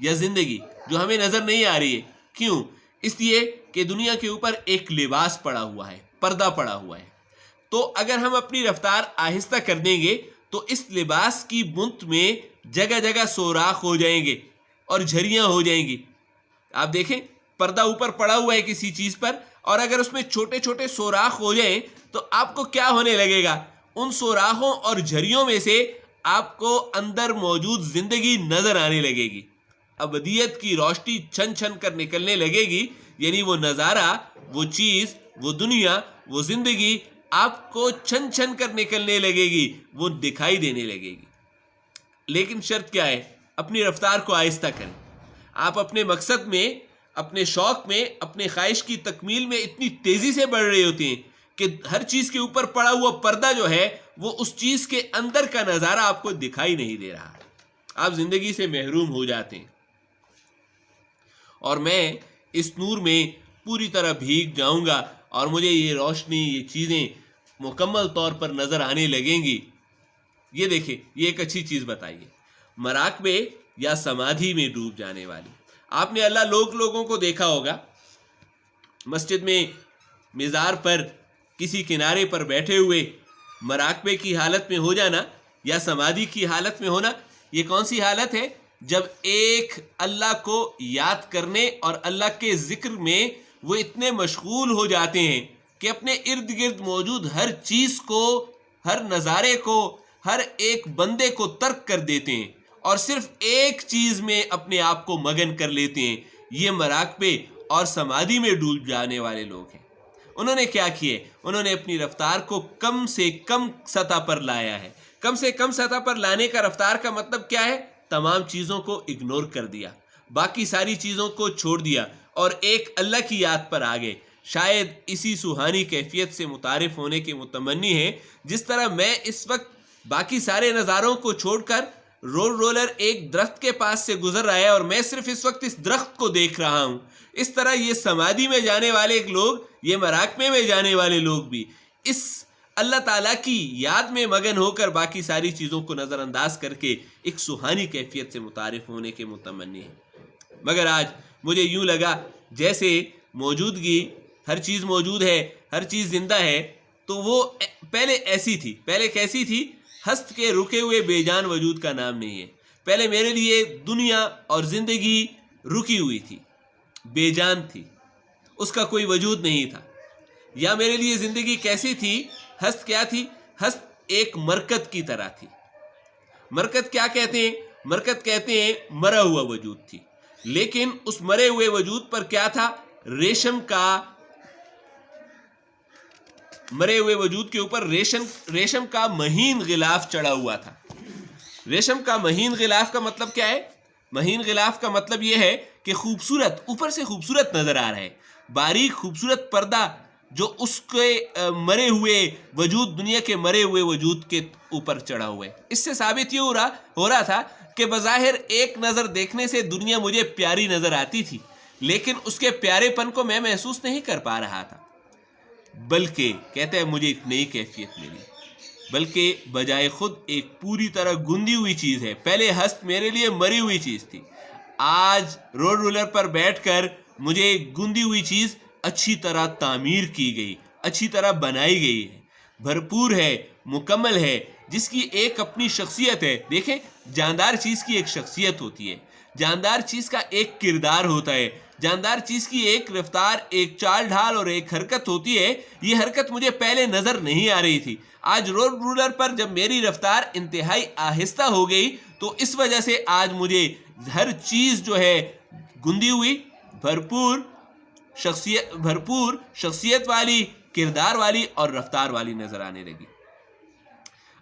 یا زندگی جو ہمیں نظر نہیں آ رہی ہے. کیوں؟ اس لیے کہ دنیا کے اوپر ایک لباس پڑا ہوا ہے، پردہ پڑا ہوا ہے. تو اگر ہم اپنی رفتار آہستہ کر دیں گے تو اس لباس کی بنت میں جگہ جگہ سوراخ ہو جائیں گے اور جھریاں ہو جائیں گی. آپ دیکھیں پردہ اوپر پڑا ہوا ہے کسی چیز پر، اور اگر اس میں چھوٹے چھوٹے سوراخ ہو جائیں تو آپ کو کیا ہونے لگے گا؟ ان سوراخوں اور جھریوں میں سے آپ کو اندر موجود زندگی نظر آنے لگے گی. ابدیت کی روشنی چھن چھن کر نکلنے لگے گی. یعنی وہ نظارہ، وہ چیز، وہ دنیا، وہ زندگی آپ کو چھن چھن کر نکلنے لگے گی، وہ دکھائی دینے لگے گی. لیکن شرط کیا ہے؟ اپنی رفتار کو آہستہ کریں. آپ اپنے مقصد میں، اپنے شوق میں، اپنے خواہش کی تکمیل میں اتنی تیزی سے بڑھ رہے ہوتے ہیں کہ ہر چیز کے اوپر پڑا ہوا پردہ جو ہے وہ اس چیز کے اندر کا نظارہ آپ کو دکھائی نہیں دے رہا. آپ زندگی سے محروم ہو جاتے ہیں. اور میں اس نور میں پوری طرح بھیگ جاؤں گا اور مجھے یہ روشنی، یہ چیزیں مکمل طور پر نظر آنے لگیں گی. یہ دیکھیں، یہ ایک اچھی چیز بتائیے، مراقبے یا سمادھی میں ڈوب جانے والی. آپ نے اللہ لوگوں کو دیکھا ہوگا مسجد میں مزار پر کسی کنارے پر بیٹھے ہوئے مراقبے کی حالت میں ہو جانا یا سمادھی کی حالت میں ہونا. یہ کون سی حالت ہے؟ جب ایک اللہ کو یاد کرنے اور اللہ کے ذکر میں وہ اتنے مشغول ہو جاتے ہیں کہ اپنے ارد گرد موجود ہر چیز کو، ہر نظارے کو، ہر ایک بندے کو ترک کر دیتے ہیں اور صرف ایک چیز میں اپنے آپ کو مگن کر لیتے ہیں. یہ مراقبے اور سمادھی میں ڈوب جانے والے لوگ ہیں. انہوں نے کیا کیے؟ انہوں نے اپنی رفتار کو کم سے کم سطح پر لایا ہے. کم سے کم سطح پر لانے کا رفتار کا مطلب کیا ہے؟ تمام چیزوں کو اگنور کر دیا، باقی ساری چیزوں کو چھوڑ دیا اور ایک اللہ کی یاد پر آ گئے. شاید اسی سوہانی کیفیت سے متعارف ہونے کے متمنی ہیں جس طرح میں اس وقت باقی سارے نظاروں کو چھوڑ کر رولر ایک درخت کے پاس سے گزر رہا ہے اور میں صرف اس وقت اس درخت کو دیکھ رہا ہوں. اس طرح یہ سمادھی میں جانے والے لوگ، یہ مراقبے میں جانے والے لوگ بھی اس اللہ تعالیٰ کی یاد میں مگن ہو کر باقی ساری چیزوں کو نظر انداز کر کے ایک سوہانی کیفیت سے متعارف ہونے کے متمنی ہیں. مگر آج مجھے یوں لگا جیسے موجودگی، ہر چیز موجود ہے، ہر چیز زندہ ہے، تو وہ پہلے ایسی تھی. پہلے کیسی تھی؟ ہست کے رکے ہوئے بے جان وجود کا نام نہیں ہے. پہلے میرے لیے دنیا اور زندگی رکی ہوئی تھی، بے جان تھی، اس کا کوئی وجود نہیں تھا. یا میرے لیے زندگی کیسی تھی؟ ہست کیا تھی؟ ہست ایک مرکت کی طرح تھی. مرکت کیا کہتے ہیں؟ مرکت کہتے ہیں مرا ہوا وجود تھی. لیکن اس مرے ہوئے وجود پر کیا تھا؟ مرے ہوئے وجود کے اوپر ریشم کا مہین غلاف چڑھا ہوا تھا. ریشم کا مہین غلاف کا مطلب کیا ہے؟ مہین غلاف کا مطلب یہ ہے کہ خوبصورت، اوپر سے خوبصورت نظر آ رہا ہے، باریک خوبصورت پردہ جو اس کے مرے ہوئے وجود، دنیا کے مرے ہوئے وجود کے اوپر چڑھا ہوا ہے. اس سے ثابت یہ ہو رہا تھا کہ بظاہر ایک نظر دیکھنے سے دنیا مجھے پیاری نظر آتی تھی، لیکن اس کے پیارے پن کو میں محسوس نہیں کر پا رہا تھا. بلکہ کہتے ہیں مجھے ایک نئی کیفیت ملی، بلکہ بجائے خود ایک پوری طرح گندی ہوئی چیز ہے. پہلے ہست میرے لیے مری ہوئی چیز تھی، آج رولر پر بیٹھ کر مجھے ایک گندی ہوئی چیز اچھی طرح تعمیر کی گئی، اچھی طرح بنائی گئی ہے، بھرپور ہے، مکمل ہے، جس کی ایک اپنی شخصیت ہے. دیکھیں، جاندار چیز کی ایک شخصیت ہوتی ہے، جاندار چیز کا ایک کردار ہوتا ہے، جاندار چیز کی ایک رفتار، ایک چال ڈھال اور ایک حرکت ہوتی ہے. یہ حرکت مجھے پہلے نظر نہیں آ رہی تھی. آج رولر پر جب میری رفتار انتہائی آہستہ ہو گئی تو اس وجہ سے آج مجھے ہر چیز جو ہے گندی ہوئی، بھرپور شخصیت والی، کردار والی اور رفتار والی نظر آنے لگی.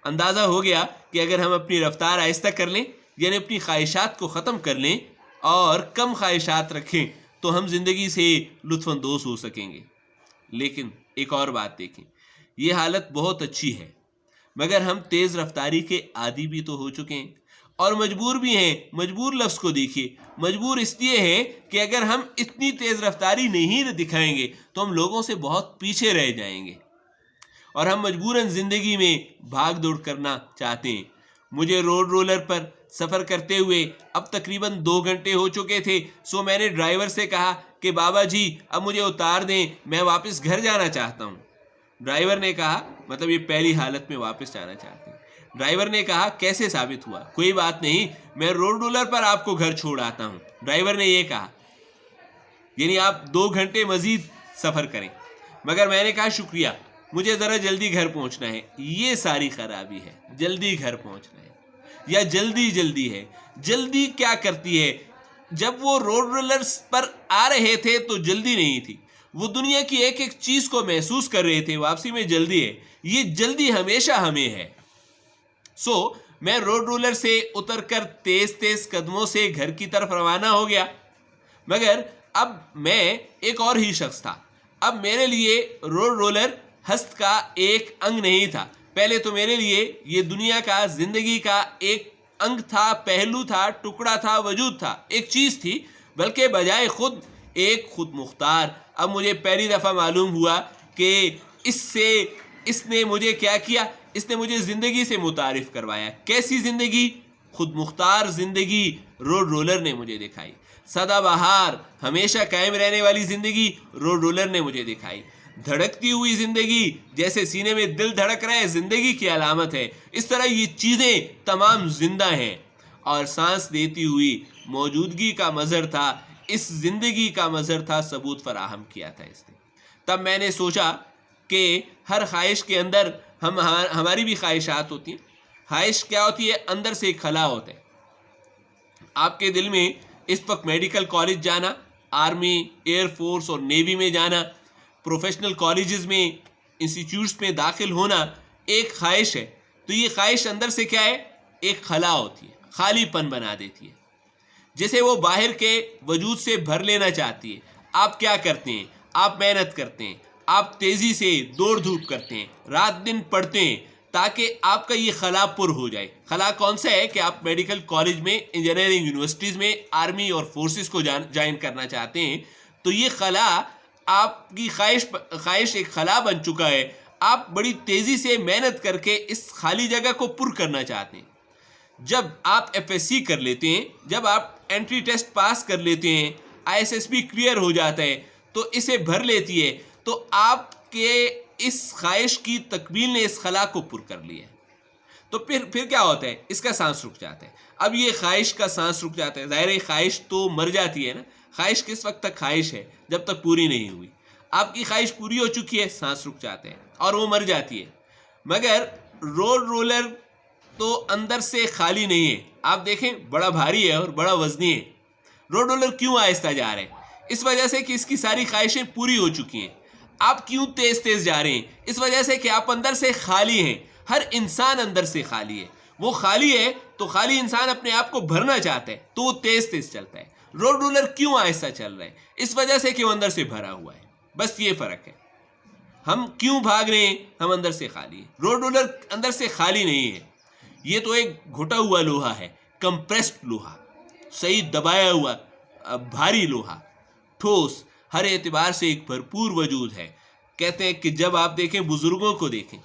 اندازہ ہو گیا کہ اگر ہم اپنی رفتار آہستہ کر لیں، یعنی اپنی خواہشات کو ختم کر لیں اور کم خواہشات رکھیں تو ہم زندگی سے لطف اندوز ہو سکیں گے. لیکن ایک اور بات دیکھیں، یہ حالت بہت اچھی ہے، مگر ہم تیز رفتاری کے عادی بھی تو ہو چکے ہیں اور مجبور بھی ہیں. مجبور لفظ کو دیکھیے، مجبور اس لیے ہے کہ اگر ہم اتنی تیز رفتاری نہیں دکھائیں گے تو ہم لوگوں سے بہت پیچھے رہ جائیں گے اور ہم مجبوراً زندگی میں بھاگ دوڑ کرنا چاہتے ہیں. مجھے رولر پر سفر کرتے ہوئے اب تقریباً 2 گھنٹے ہو چکے تھے. سو میں نے ڈرائیور سے کہا کہ بابا جی اب مجھے اتار دیں, میں واپس گھر جانا چاہتا ہوں. ڈرائیور نے کہا, مطلب یہ پہلی حالت میں واپس جانا چاہتے ہیں. ڈرائیور نے کہا کیسے ثابت ہوا؟ کوئی بات نہیں, میں روڈ رولر پر آپ کو گھر چھوڑ آتا ہوں. ڈرائیور نے یہ کہا, یعنی آپ 2 گھنٹے مزید سفر کریں. مگر میں نے کہا شکریہ, مجھے ذرا جلدی گھر پہنچنا ہے. یہ ساری خرابی ہے, جلدی گھر پہنچنا ہے یا جلدی ہے. جلدی کیا کرتی ہے؟ جب وہ روڈ رولرز پر آ رہے تھے تو جلدی نہیں تھی, وہ دنیا کی ایک ایک چیز کو محسوس کر رہے تھے. واپسی میں جلدی ہے, یہ جلدی ہمیشہ ہمیں ہے. سو میں روڈ رولر سے اتر کر تیز قدموں سے گھر کی طرف روانہ ہو گیا. مگر اب میں ایک اور ہی شخص تھا. اب میرے لیے روڈ رولر ہست کا ایک انگ نہیں تھا. پہلے تو میرے لیے یہ دنیا کا, زندگی کا ایک انگ تھا, پہلو تھا, ٹکڑا تھا, وجود تھا, ایک چیز تھی, بلکہ بجائے خود ایک خود مختار. اب مجھے پہلی دفعہ معلوم ہوا کہ اس نے مجھے کیا کیا, اس نے مجھے زندگی سے متعارف کروایا. کیسی زندگی؟ خود مختار زندگی روڈ رولر نے مجھے دکھائی. سدا بہار ہمیشہ قائم رہنے والی زندگی روڈ رولر نے مجھے دکھائی. دھڑکتی ہوئی زندگی, جیسے سینے میں دل دھڑک رہا ہے زندگی کی علامت ہے, اس طرح یہ چیزیں تمام زندہ ہیں اور سانس دیتی ہوئی موجودگی کا مظہر تھا. اس زندگی کا مظہر تھا, ثبوت فراہم کیا تھا اس نے. تب میں نے سوچا کہ ہر خواہش کے اندر ہماری بھی خواہشات ہوتی ہیں. خواہش کیا ہوتی ہے؟ اندر سے ایک خلا ہوتا ہے. آپ کے دل میں اس وقت میڈیکل کالج جانا, آرمی, ایئر فورس اور نیوی میں جانا, پروفیشنل کالجز میں, انسٹیٹیوٹس میں داخل ہونا ایک خواہش ہے. تو یہ خواہش اندر سے کیا ہے؟ ایک خلا ہوتی ہے, خالی پن بنا دیتی ہے, جسے وہ باہر کے وجود سے بھر لینا چاہتی ہے. آپ کیا کرتے ہیں؟ آپ محنت کرتے ہیں, آپ تیزی سے دوڑ دھوپ کرتے ہیں, رات دن پڑھتے ہیں تاکہ آپ کا یہ خلا پر ہو جائے. خلا کون سا ہے کہ آپ میڈیکل کالج میں, انجینئرنگ یونیورسٹیز میں, آرمی اور فورسز کو جوائن کرنا چاہتے ہیں. تو یہ خلا آپ کی خواہش ایک خلا بن چکا ہے. آپ بڑی تیزی سے محنت کر کے اس خالی جگہ کو پر کرنا چاہتے ہیں. جب آپ ایف ایس سی کر لیتے ہیں, جب آپ انٹری ٹیسٹ پاس کر لیتے ہیں, I S S P clear ہو جاتا ہے, تو اسے بھر لیتی ہے, تو آپ کے اس خواہش کی تکمیل نے اس خلا کو پر کر لیا. تو پھر کیا ہوتا ہے؟ اس کا سانس رک جاتا ہے. اب یہ خواہش کا سانس رک جاتا ہے. ظاہر ہے خواہش تو مر جاتی ہے نا. خواہش کس وقت تک خواہش ہے؟ جب تک پوری نہیں ہوئی. آپ کی خواہش پوری ہو چکی ہے, سانس رک جاتے ہیں اور وہ مر جاتی ہے. مگر روڈ رولر تو اندر سے خالی نہیں ہے. آپ دیکھیں بڑا بھاری ہے اور بڑا وزنی ہے. روڈ رولر کیوں آہستہ جا رہے ہیں؟ اس وجہ سے کہ اس کی ساری خواہشیں پوری ہو چکی ہیں. آپ کیوں تیز جا رہے ہیں؟ اس وجہ سے کہ آپ اندر سے خالی ہیں. ہر انسان اندر سے خالی ہے. وہ خالی ہے تو خالی انسان اپنے آپ کو بھرنا چاہتا ہے, تو وہ تیز چلتا ہے. روڈ رولر کیوں آہستہ چل رہا ہے؟ اس وجہ سے کہ وہ اندر سے بھرا ہوا ہے. بس یہ فرق ہے. ہم کیوں بھاگ رہے ہیں؟ ہم اندر سے خالی ہیں. روڈ رولر اندر سے خالی نہیں ہے. یہ تو ایک گھٹا ہوا لوہا ہے, کمپریسڈ لوہا, صحیح دبایا ہوا بھاری لوہا, ٹھوس, ہر اعتبار سے ایک بھرپور وجود ہے. کہتے ہیں کہ جب آپ دیکھیں بزرگوں کو دیکھیں,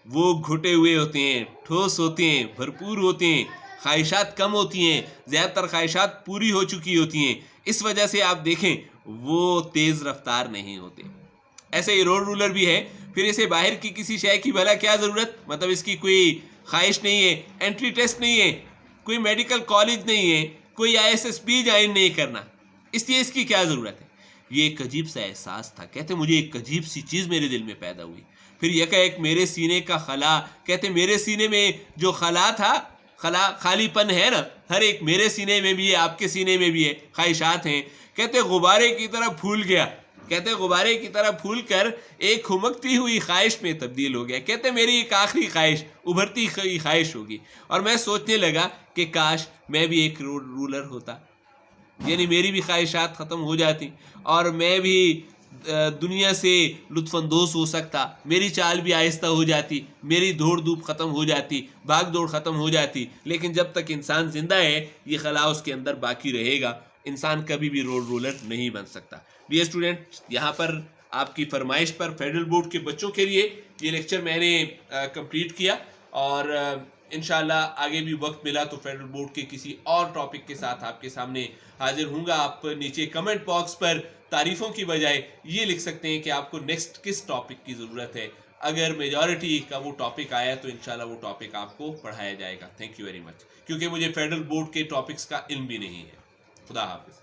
وہ گھٹے ہوئے ہوتے ہیں, ٹھوس ہوتے ہیں, بھرپور ہوتے ہیں, خواہشات کم ہوتی ہیں, زیادہ تر خواہشات پوری ہو چکی ہوتی ہیں. اس وجہ سے آپ دیکھیں وہ تیز رفتار نہیں ہوتے. ایسے ہی روڈ رولر بھی ہے. پھر اسے باہر کی کسی شے کی بھلا کیا ضرورت؟ مطلب اس کی کوئی خواہش نہیں ہے, انٹری ٹیسٹ نہیں ہے, کوئی میڈیکل کالج نہیں ہے, کوئی آئی ایس ایس پی جوائن نہیں کرنا, اس لیے اس کی کیا ضرورت ہے؟ یہ ایک عجیب سا احساس تھا. کہتے مجھے ایک عجیب سی چیز میرے دل میں پیدا ہوئی. پھر یکایک میرے سینے کا خلا, کہتے میرے سینے میں جو خلا تھا, خلا خالی پن ہے نا, ہر ایک میرے سینے میں بھی ہے, آپ کے سینے میں بھی ہے, خواہشات ہیں. کہتے غبارے کی طرح پھول گیا. کہتے غبارے کی طرح پھول کر ایک ہمکتی ہوئی خواہش میں تبدیل ہو گیا. کہتے میری ایک آخری خواہش, ابھرتی ہوئی خواہش ہوگی. اور میں سوچنے لگا کہ کاش میں بھی ایک روڈ رولر ہوتا, یعنی میری بھی خواہشات ختم ہو جاتی اور میں بھی دنیا سے لطف اندوز ہو سکتا. میری چال بھی آہستہ ہو جاتی, میری دوڑ دھوپ ختم ہو جاتی, بھاگ دوڑ ختم ہو جاتی. لیکن جب تک انسان زندہ ہے یہ خلا اس کے اندر باقی رہے گا. انسان کبھی بھی روڈ رولر نہیں بن سکتا. ڈیئر اسٹوڈنٹ, یہاں پر آپ کی فرمائش پر فیڈرل بورڈ کے بچوں کے لیے یہ لیکچر میں نے کمپلیٹ کیا, اور انشاءاللہ آگے بھی وقت ملا تو فیڈرل بورڈ کے کسی اور ٹاپک کے ساتھ آپ کے سامنے حاضر ہوں گا. آپ نیچے کمنٹ باکس پر تعریفوں کی بجائے یہ لکھ سکتے ہیں کہ آپ کو نیکسٹ کس ٹاپک کی ضرورت ہے. اگر میجورٹی کا وہ ٹاپک آیا تو انشاءاللہ وہ ٹاپک آپ کو پڑھایا جائے گا. Thank you very much. کیونکہ مجھے فیڈرل بورڈ کے ٹاپکس کا علم بھی نہیں ہے. خدا حافظ.